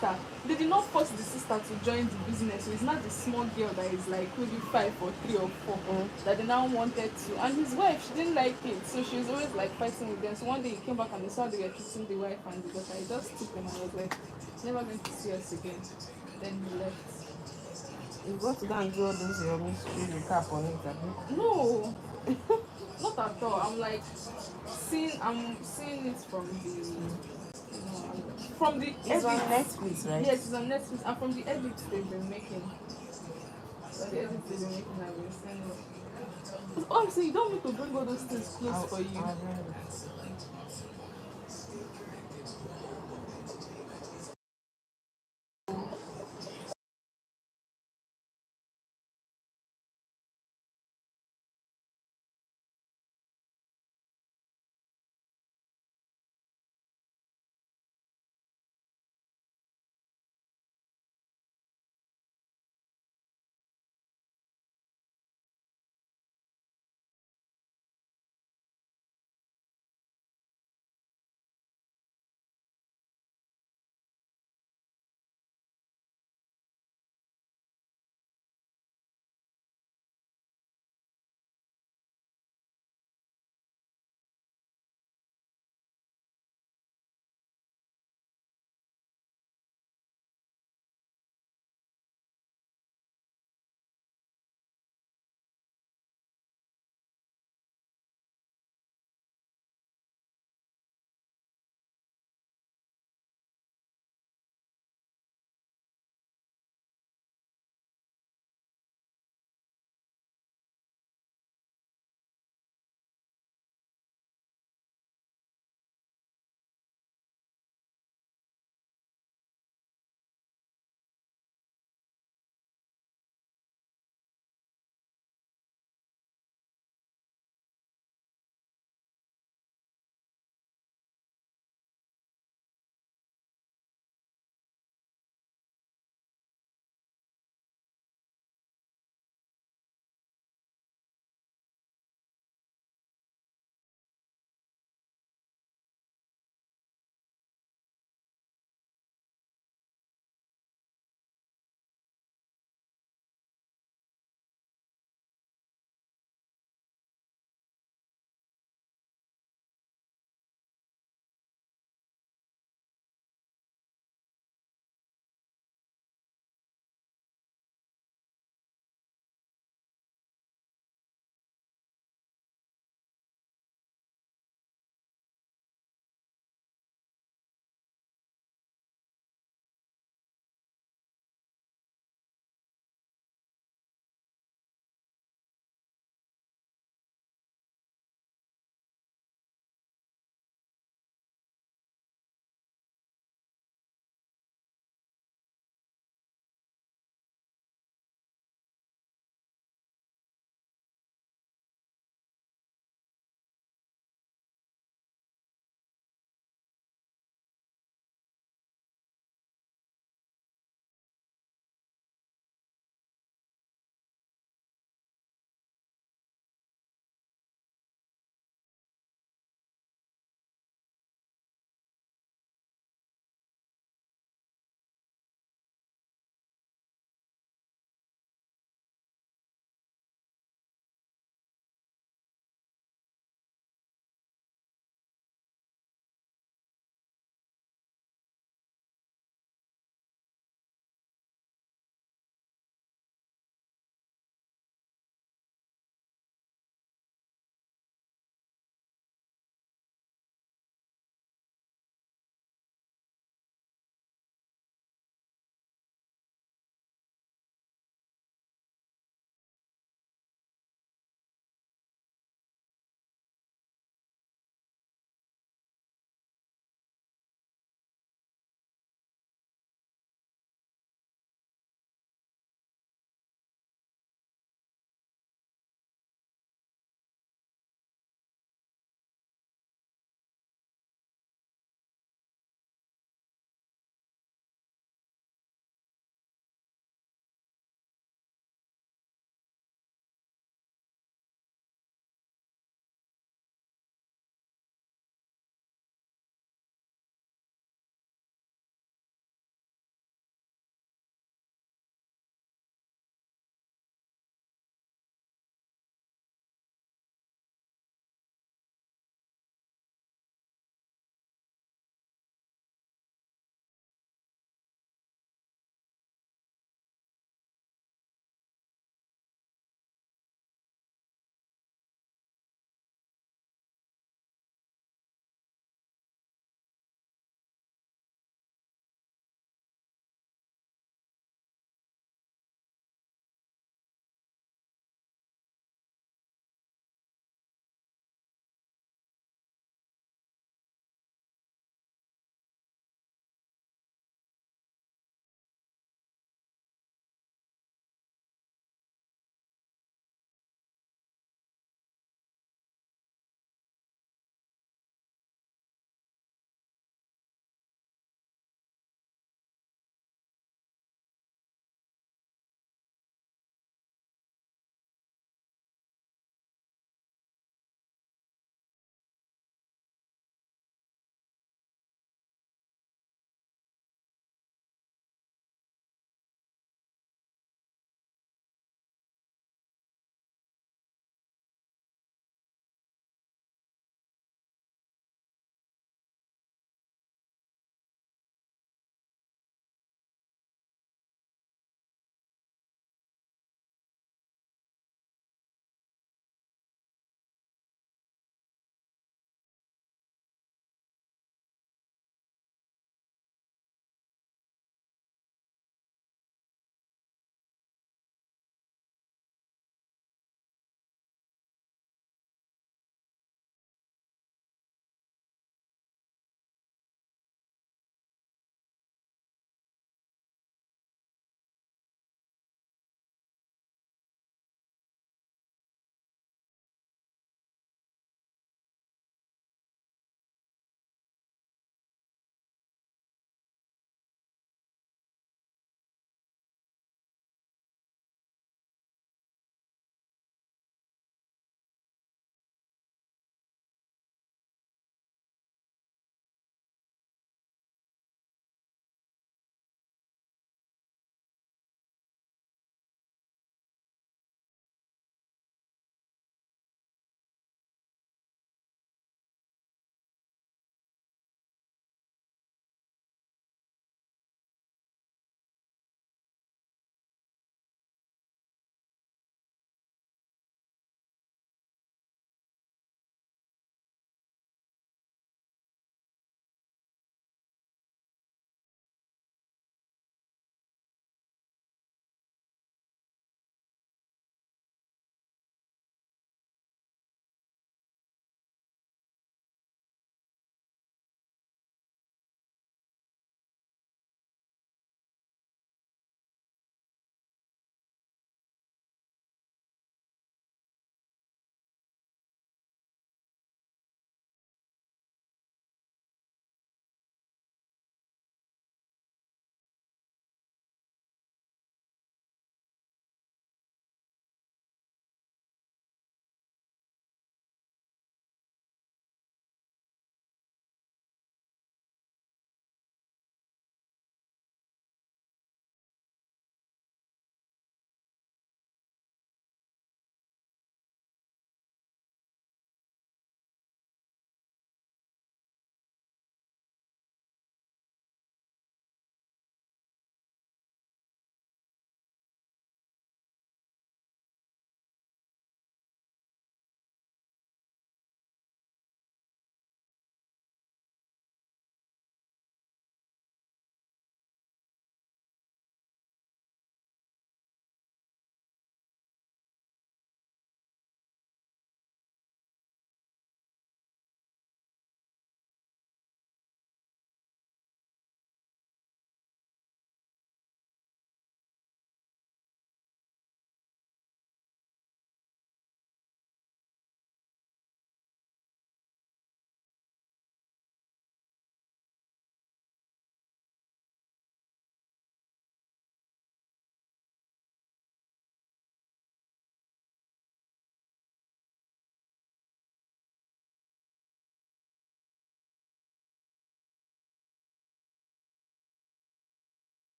sister. They did not force the sister to join the business. So it's not the small girl that is like maybe 5 or 3 or 4 Mm. that they now wanted to. And his wife, she didn't like it. So she was always like fighting with them. So one day he came back and they saw they were treating the wife and the daughter. He just took them and was like, never going to see us again. Then he left. You got to go and do all those your mystery recap on it, Abi. No, not at all. I'm seeing it from the It's on edits. Netflix, right? Yes, it's on Netflix and from the edits they've been making. From the edits they've been making, I've been seeing it. Honestly, you don't need to bring all those things close for you. I'll bring it.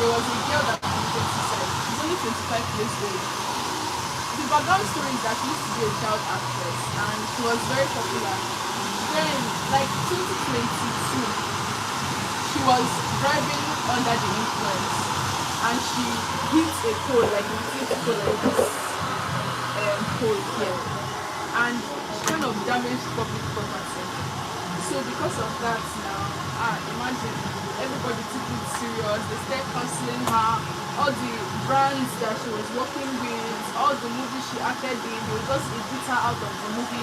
there was a girl that committed suicide. She's only 25 years old. The background story is that she used to be a child actress and she was very popular. Then, like 2022, she was driving under the influence and she hit a pole, like a pole like this pole here. And she kind of damaged public property. So because of that now, imagine everybody took it serious. They started cancelling her. All the brands that she was working with, all the movies she acted in, they would just edit her out of the movie.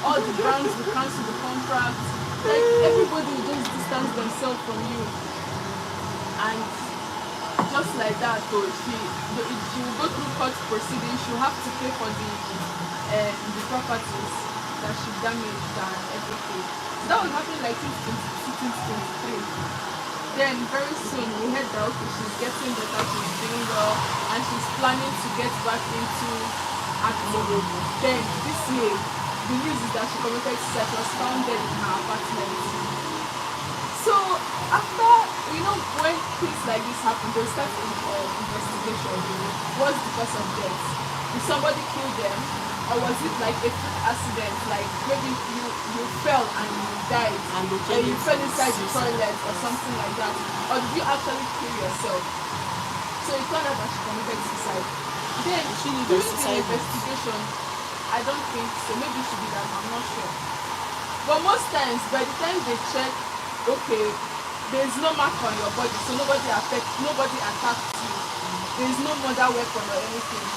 All the brands would cancel the contract. Like everybody would just distance themselves from you. And just like that, though, she will go through court proceedings. She will have to pay for the properties that she damaged and everything. So that was happening like 2023. Then very soon we heard that okay, she's getting better, she's doing well, and she's planning to get back into acting. Then this year, the news is that she committed suicide. She was found dead in her apartment. So after, when things like this happen, they'll start investigation. What's the cause of death? Did somebody kill them? Or was it like a freak accident? Like maybe you fell and you died, And or you fell inside the toilet or something like that? Or did you actually kill yourself? So it turned out that she committed suicide. Then during the investigation, I don't think so. Maybe she did that, I'm not sure. But most times, by the time they check, okay, there's no mark on your body, so nobody attacked you. There's no murder weapon or anything.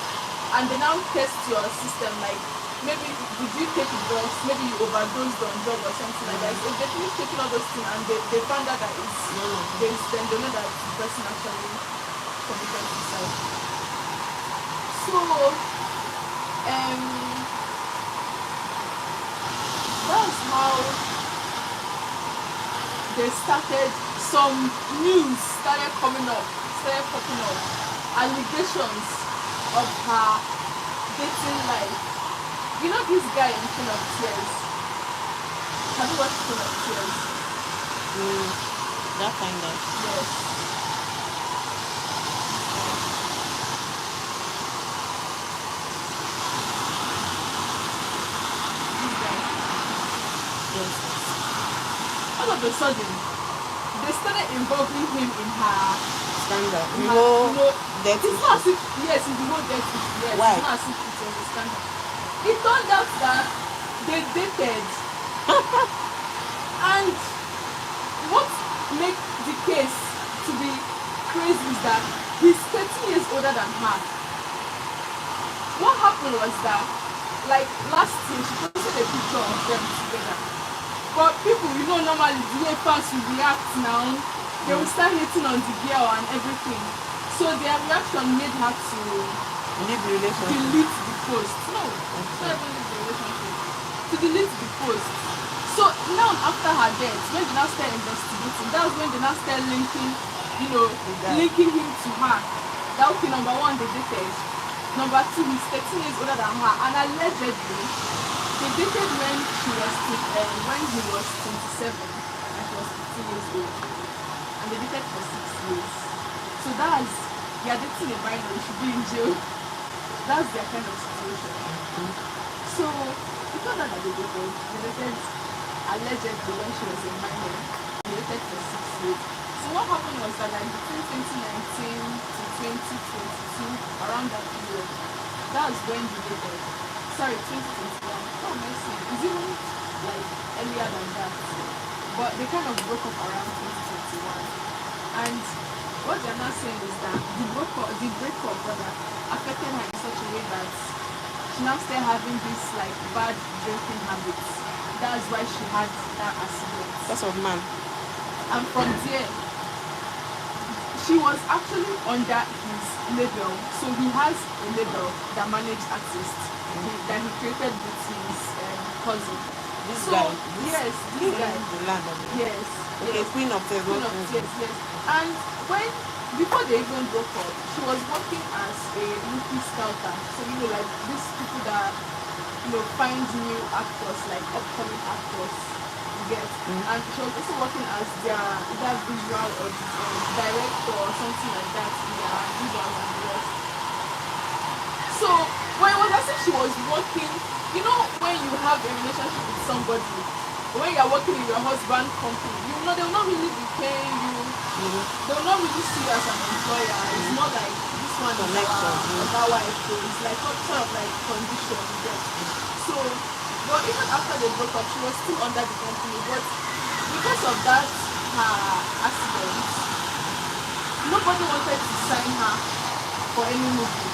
And they now test your system, like maybe did you take drugs, maybe you overdosed on drugs or something like that. If they finish taking all those things and they found out that it's then they know that the person actually committed suicide. So that's how they started. Some news started popping up, allegations of her dating life. You know this guy in Queen of Tears? Have you watched Queen of Tears? That kind of. Yes. This guy. Yes. All of a sudden, they started involving him in her Scandal. It's not as if, yes, in the whole death. Yes, Why? it's not as if it was a scandal. It turned out that they dated. And what makes the case to be crazy is that he's 13 years older than her. What happened was that, like last year, she posted a picture of them together. But people, normally the way fans will react now, they will start hating on the girl and everything. So their reaction made her to Leave the relationship. delete the post. No, not even leave the relationship. To delete the post. So now after her death, when they now start investigating, that was when they now start linking him to her. That okay, number one, they dated. Number two, he's 13 years older than her, and allegedly they dated when he was 27 and she was 15 years old, and they dated for 6 years. So that's, you're dating a minor, you should be in jail. That's their kind of situation. So because of that, they dated allegedly when she was a minor, they dated for 6 years. So what happened was that like between 2019 to 2022, around that period, that's when they dated. Sorry, 2021. Oh, mercy. It's even like earlier than that. But they kind of broke up around 2021. And what they're not saying is that the breakup rather affected her in such a way that she now started having this like bad drinking habits. That's why she had that accident. Because of man. And from there, she was actually under his label. So he has a label that manages artists that he created with his cousin. This So, guy. yes, this guy. The land of it. Yes. Okay, yes. Queen of Tears. Queen of Tears, yes. And before they even broke up, she was working as a rookie scouter. So, like these people that, find new actors, like upcoming actors. get. And she was also working as their visual or director or something like that in their visuals and the rest. So when it was as if she was working, you know, when you have a relationship with somebody, when you are working in your husband company, you know they will not really be paying you. They will not really see you as an employer. It's more like this one Connection, is our wife. So it's like sort of like condition. You get. So, but even after they broke up, she was still under the company. But because of that her accident, nobody wanted to sign her for any movie.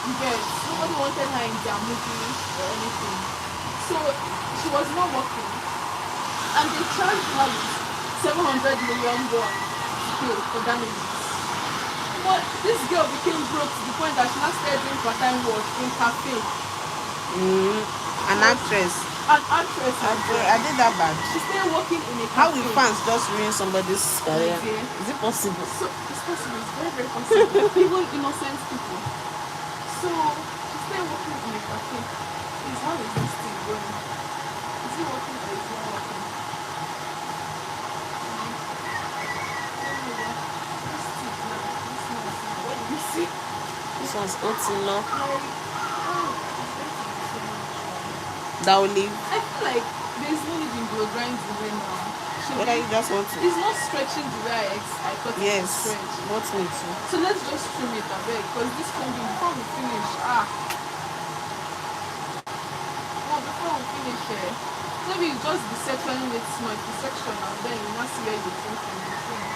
You get. Nobody wanted her in their movie or anything. So she was not working, and they charged her with 700 million won to pay for damages. But this girl became broke to the point that she now started doing part-time work in cafe. An actress. An actress. I did that bad. She started working in a cafe. How will fans just ruin somebody's career? Yeah. Is it possible? So it's possible. It's very, very possible. Even innocent people. So she started working in a cafe. Is how is this thing going? Is it working or is it not working? What do you see? This one's Otilo. Like, That will leave. I feel like there's no need in blow grind the way now. Whether you just want to. It's not stretching the way I thought it Yes. would stretch. What me too. So let's just trim it a bit because this can be before we finish. Before we finish here, maybe you just be sectioning it small, the section, and then you not see where you think from the thing.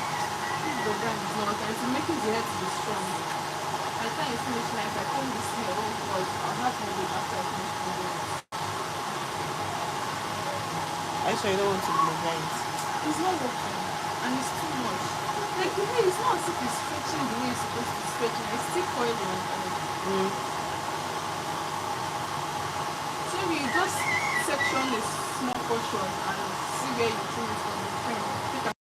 This blow grind is not working. It's making the head to be strong. By the time you finish, like if I come this year, oh God, I'll have to wait after I finish the grind. Are you sure you don't want to blow right? It's not working, and it's too much. Like the hair is not as if it's stretching the way it's supposed to be stretching. It's still coiling. So maybe you just section a small portion and see where you trim it from the frame. Take a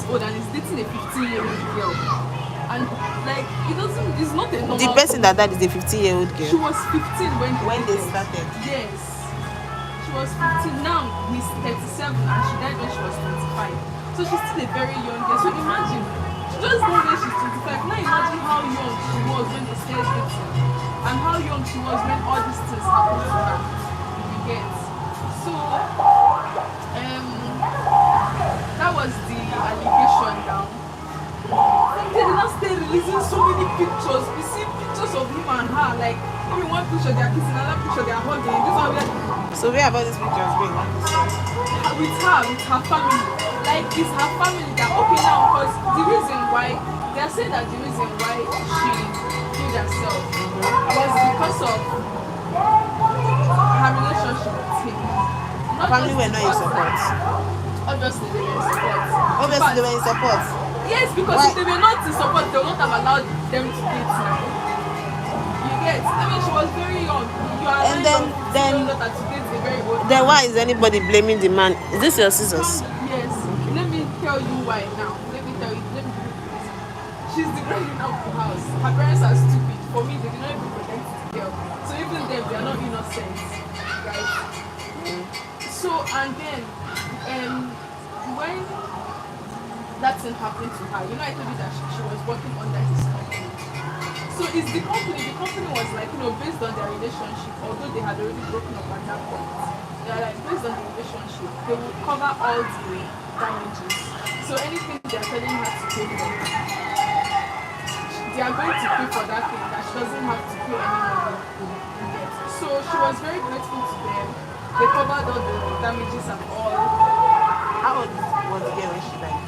old and he's dating a 15-year-old girl. And like it's not a normal. The person that died is a 15-year-old She girl. was 15 when They started. Yes. She was 15. Now he's 37 and she died when she was 25. So she's still a very young girl. So imagine, she just died when she's 25. Now imagine how young she was when they started dating. And how young she was when all these things happened to her. You get. So that was the allegation now. They did not stay releasing so many pictures. We see pictures of him and her, like, maybe one picture they are kissing, another picture they are hugging. This one, like, So where about this pictures going? with her family. Like, it's her family that, okay, now, because the reason why, they are saying that the reason why she killed herself was because of her relationship with him. Not Family just were not in because support. obviously they were in support. Obviously, they But- were in support. Yes, because Why? if they were not in support, they would not have allowed them to date now. You get? I mean, she was very young. You are And then- daughter to date a very old Then man. why is anybody blaming the man? Is this your scissors? Yes. Let me tell you why now. Let me tell you. Let me give you the reason. She's the breadwinner of the house. Her parents are stupid. For me, they did not even protect the girl. So even them, they are not innocent, right? So and then, when that thing happened to her, you know, I told you that she was working under his company. So it's the company was like, you know, based on their relationship, although they had already broken up at that point, they are like, based on the relationship, they will cover all the damages. So anything they are telling her to pay for, they are going to pay for that thing that she doesn't have to pay any money yet. So she was very grateful to them. They covered all the damages and all. How old was the girl when she died?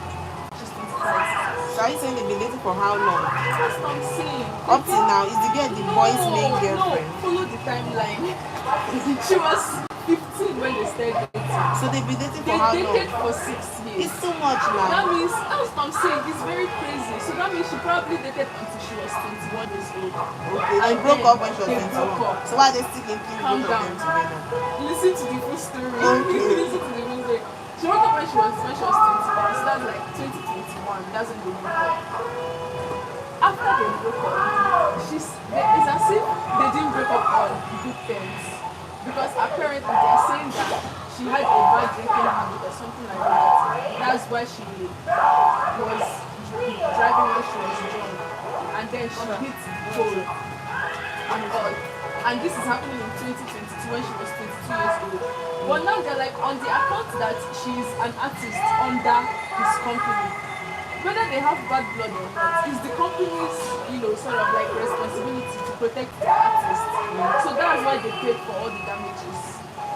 She's 25. So are you saying they've been dating for how long? That's what I'm saying. Up till now, is the girl the boy's main girlfriend? No, follow the timeline. She was 15 when they started dating. So they've been dating They for how long? dated for 6 years. It's too much That now. means, that's what I'm saying, it's very crazy. So that means she probably dated until she was 21 years old. Okay, they And broke then up when she was they broke 21. up. So why are they still keeping Calm both of down. them together? Listen to the full story. Okay. Listen to the full story. She broke up when she was 21, so that's like 2021. That's when they broke up. After they broke up, it's as if they didn't break up on good terms. Because apparently they're saying that she had a bad drinking habit or something like that. That's why she was driving when she was drunk. And then she hit pole and all. And this is happening in 2022 when she was 22 years old. But now they're like, on the account that she's an artist under his company, whether they have bad blood or not, it's the company's, you know, sort of like responsibility to protect the artist. So that's why they paid for all the damages.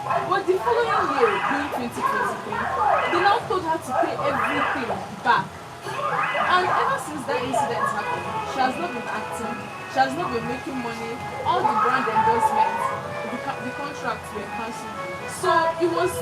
But the following year, during 2023, they now told her to pay everything back. And ever since that incident happened, she has not been acting, she has not been making money, all the brand endorsements, the contracts were cancelled. So it was